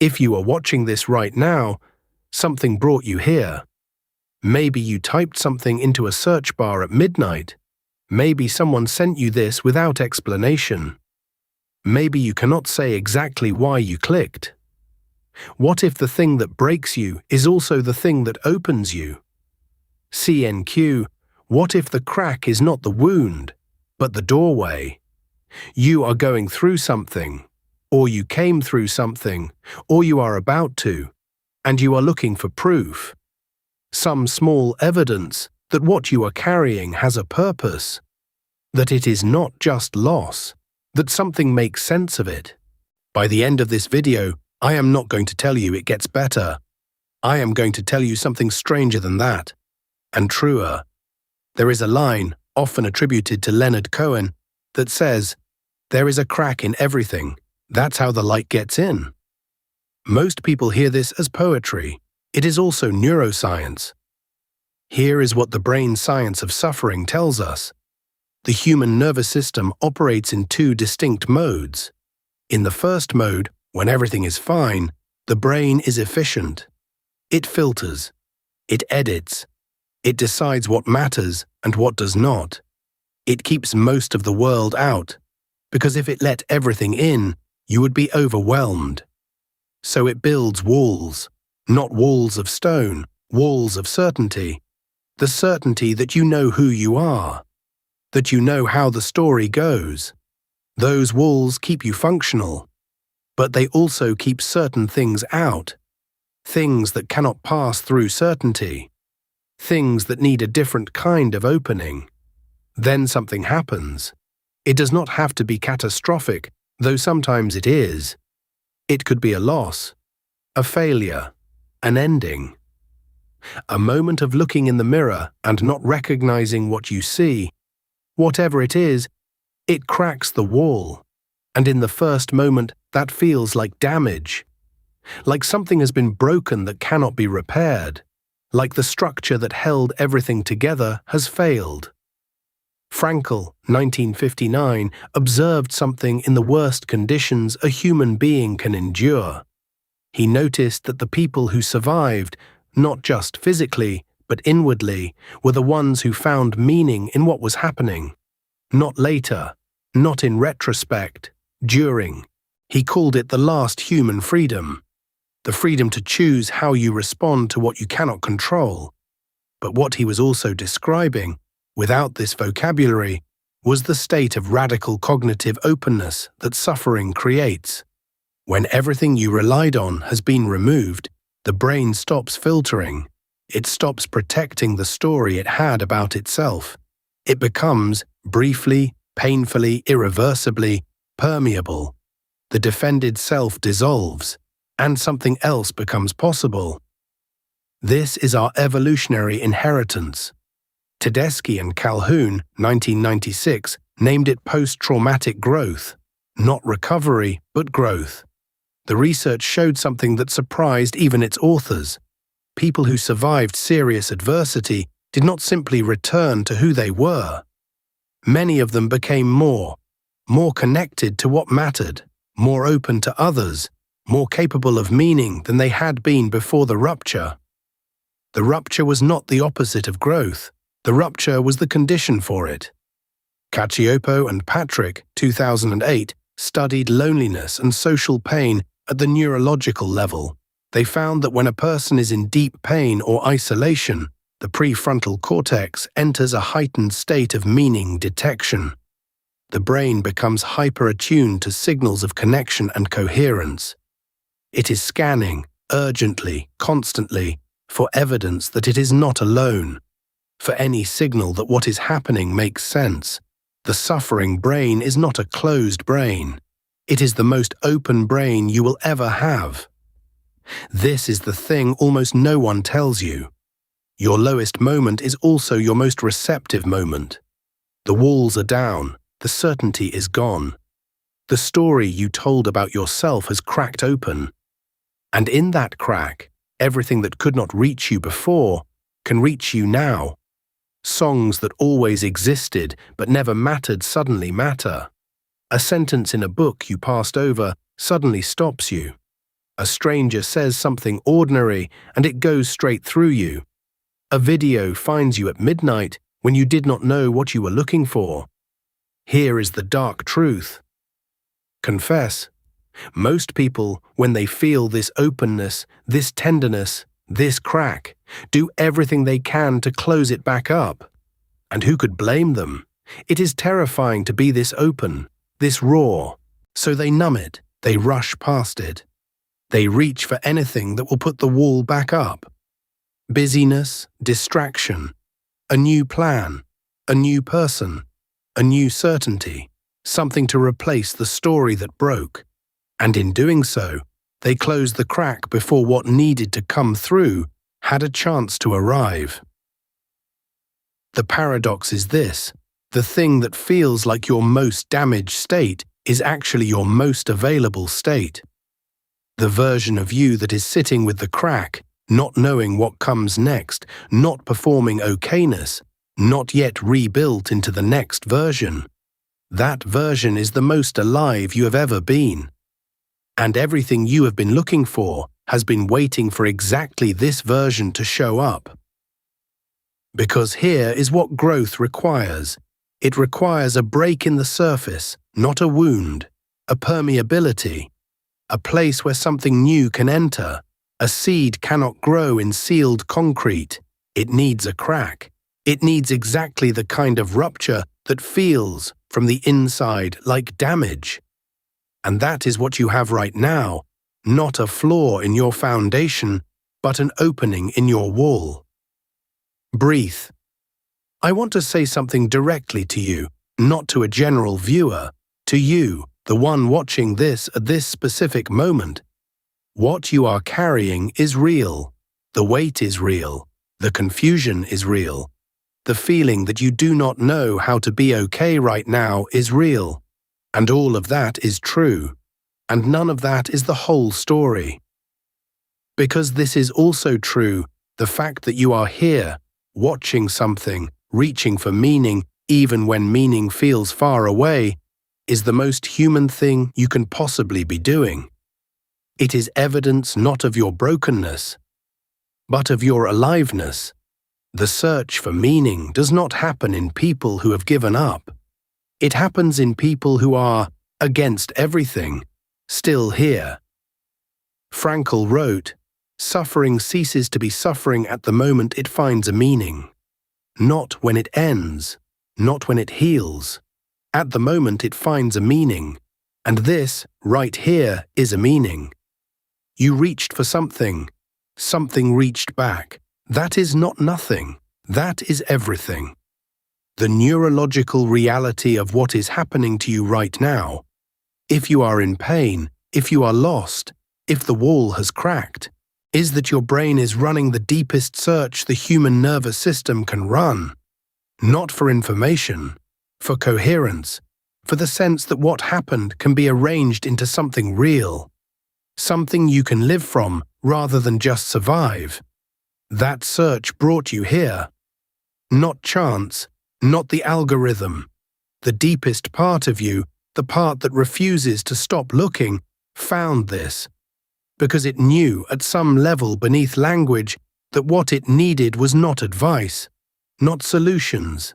If you are watching this right now, something brought you here. Maybe you typed something into a search bar at midnight. Maybe someone sent you this without explanation. Maybe you cannot say exactly why you clicked. What if the thing that breaks you is also the thing that opens you? CNQ, what if the crack is not the wound, but the doorway? You are going through something, or you came through something, or you are about to, and you are looking for proof. Some small evidence that what you are carrying has a purpose, that it is not just loss, that something makes sense of it. By the end of this video, I am not going to tell you it gets better. I am going to tell you something stranger than that, and truer. There is a line, often attributed to Leonard Cohen, that says, "There is a crack in everything. That's how the light gets in." Most people hear this as poetry. It is also neuroscience. Here is what the brain science of suffering tells us. The human nervous system operates in two distinct modes. In the first mode, when everything is fine, the brain is efficient. It filters. It edits. It decides what matters and what does not. It keeps most of the world out, because if it let everything in, you would be overwhelmed. So it builds walls, not walls of stone, walls of certainty. The certainty that you know who you are, that you know how the story goes. Those walls keep you functional, but they also keep certain things out, things that cannot pass through certainty, things that need a different kind of opening. Then something happens. It does not have to be catastrophic, though sometimes it is. It could be a loss, a failure, an ending. A moment of looking in the mirror and not recognizing what you see. Whatever it is, it cracks the wall. And in the first moment, that feels like damage. Like something has been broken that cannot be repaired. Like the structure that held everything together has failed. Frankl, 1959, observed something in the worst conditions a human being can endure. He noticed that the people who survived, not just physically, but inwardly, were the ones who found meaning in what was happening. Not later, not in retrospect, during. He called it the last human freedom. The freedom to choose how you respond to what you cannot control. But what he was also describing, without this vocabulary, was the state of radical cognitive openness that suffering creates. When everything you relied on has been removed, the brain stops filtering. It stops protecting the story it had about itself. It becomes, briefly, painfully, irreversibly, permeable. The defended self dissolves, and something else becomes possible. This is our evolutionary inheritance. Tedeschi and Calhoun, 1996, named it post-traumatic growth. Not recovery, but growth. The research showed something that surprised even its authors. People who survived serious adversity did not simply return to who they were. Many of them became more connected to what mattered, more open to others, more capable of meaning than they had been before the rupture. The rupture was not the opposite of growth. The rupture was the condition for it. Cacioppo and Patrick, 2008, studied loneliness and social pain at the neurological level. They found that when a person is in deep pain or isolation, the prefrontal cortex enters a heightened state of meaning detection. The brain becomes hyper-attuned to signals of connection and coherence. It is scanning, urgently, constantly, for evidence that it is not alone, for any signal that what is happening makes sense. The suffering brain is not a closed brain. It is the most open brain you will ever have. This is the thing almost no one tells you. Your lowest moment is also your most receptive moment. The walls are down, the certainty is gone. The story you told about yourself has cracked open. And in that crack, everything that could not reach you before can reach you now. Songs that always existed but never mattered suddenly matter. A sentence in a book you passed over suddenly stops you. A stranger says something ordinary and it goes straight through you. A video finds you at midnight when you did not know what you were looking for. Here is the dark truth. Confess. Most people, when they feel this openness, this tenderness, this crack, do everything they can to close it back up. And who could blame them? It is terrifying to be this open, this raw. So they numb it, they rush past it. They reach for anything that will put the wall back up. Busyness, distraction, a new plan, a new person, a new certainty, something to replace the story that broke. And in doing so, they closed the crack before what needed to come through had a chance to arrive. The paradox is this: the thing that feels like your most damaged state is actually your most available state. The version of you that is sitting with the crack, not knowing what comes next, not performing okayness, not yet rebuilt into the next version. That version is the most alive you have ever been. And everything you have been looking for has been waiting for exactly this version to show up. Because here is what growth requires. It requires a break in the surface, not a wound, a permeability, a place where something new can enter. A seed cannot grow in sealed concrete. It needs a crack. It needs exactly the kind of rupture that feels, from the inside, like damage. And that is what you have right now, not a flaw in your foundation, but an opening in your wall. Breathe. I want to say something directly to you, not to a general viewer, to you, the one watching this at this specific moment. What you are carrying is real. The weight is real. The confusion is real. The feeling that you do not know how to be okay right now is real. And all of that is true. And none of that is the whole story. Because this is also true, the fact that you are here, watching something, reaching for meaning, even when meaning feels far away, is the most human thing you can possibly be doing. It is evidence not of your brokenness, but of your aliveness. The search for meaning does not happen in people who have given up. It happens in people who are, against everything, still here. Frankl wrote, "Suffering ceases to be suffering at the moment it finds a meaning. Not when it ends, not when it heals. At the moment it finds a meaning, and this, right here, is a meaning. You reached for something. Something reached back. That is not nothing. That is everything. The neurological reality of what is happening to you right now. If you are in pain, if you are lost, if the wall has cracked, is that your brain is running the deepest search the human nervous system can run. Not for information, for coherence, for the sense that what happened can be arranged into something real. Something you can live from rather than just survive. That search brought you here. Not chance, not the algorithm. The deepest part of you, the part that refuses to stop looking, found this. Because it knew at some level beneath language that what it needed was not advice, not solutions,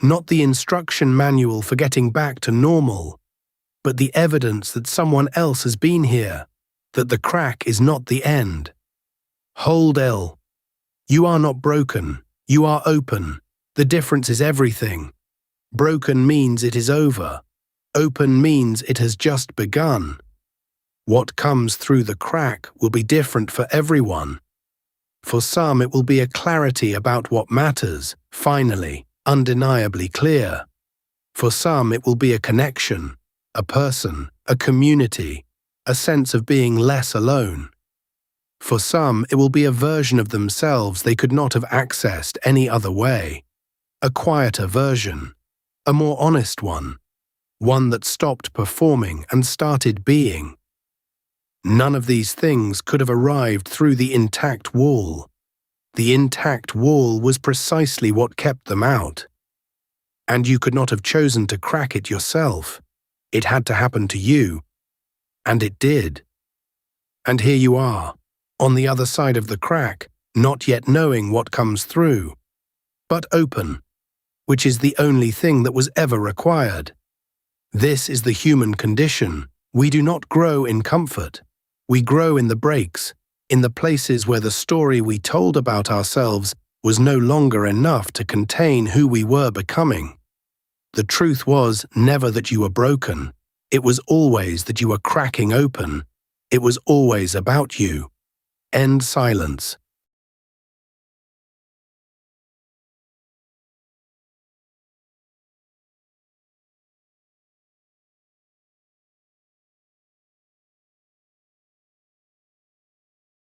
not the instruction manual for getting back to normal, but the evidence that someone else has been here, that the crack is not the end. Hold L. You are not broken. You are open. The difference is everything. Broken means it is over. Open means it has just begun. What comes through the crack will be different for everyone. For some, it will be a clarity about what matters, finally, undeniably clear. For some, it will be a connection, a person, a community, a sense of being less alone. For some, it will be a version of themselves they could not have accessed any other way. A quieter version, a more honest one that stopped performing and started being. None of these things could have arrived through the intact wall. The intact wall was precisely what kept them out. And you could not have chosen to crack it yourself. It had to happen to you. And it did. And here you are, on the other side of the crack, not yet knowing what comes through, but open, which is the only thing that was ever required. This is the human condition. We do not grow in comfort. We grow in the breaks, in the places where the story we told about ourselves was no longer enough to contain who we were becoming. The truth was never that you were broken. It was always that you were cracking open. It was always about you. End silence.